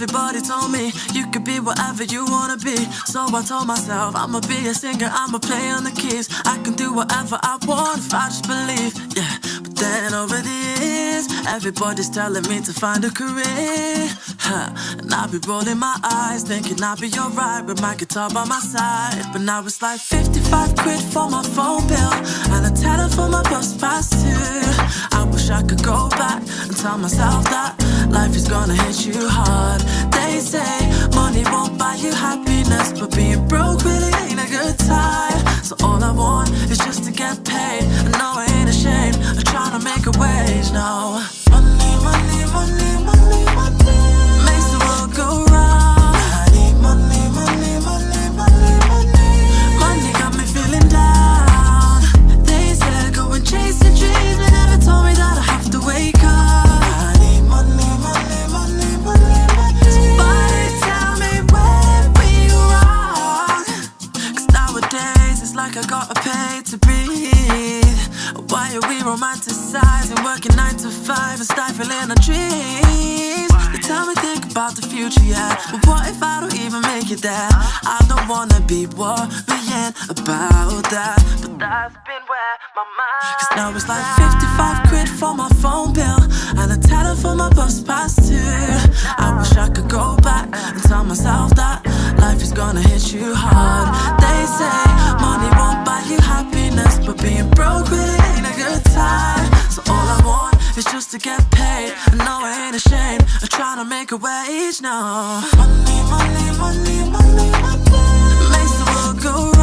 Everybody told me you could be whatever you wanna be. So I told myself I'ma be a singer, I'ma play on the keys. I can do whatever I want if I just believe, yeah. But then over the years, everybody's telling me to find a career, and I'll be rolling my eyes, thinking I'll be alright with my guitar by my side. But now it's like 55 quid for my phone bill and a tenner for my bus pass too. I wish I could go back and tell myself that life is gonna hit you hard. They say money won't buy you happiness, but being broke really ain't a good time. So all I want is just to get paid. I know I ain't ashamed of trying to make a wage, no. Money, money, money, money, money makes the world go round. I need money, money, money, money, money. Money got me feeling down. They said go and chase your dreams, but never told me that I have to wake up. I need money, money, money, money, money. Somebody tell me where we go wrong, 'cause nowadays it's like I gotta pay to breathe. Why are we romanticizing working 9 to 5 and stifling our dreams? They tell me think about the future, yeah, but what if I don't even make it there? I don't wanna be worrying about that, but that's been where my mind. 'Cause now it's like 55 quid for my phone bill and a tenner for my bus pass too. I wish I could go back and tell myself that life is gonna hit you hard. They say money won't buy you happiness, but being broke really ain't a good time. So all I want is just to get paid. I know I ain't ashamed of trying to make a wage, no. Money, money, money, money, money makes the world go round.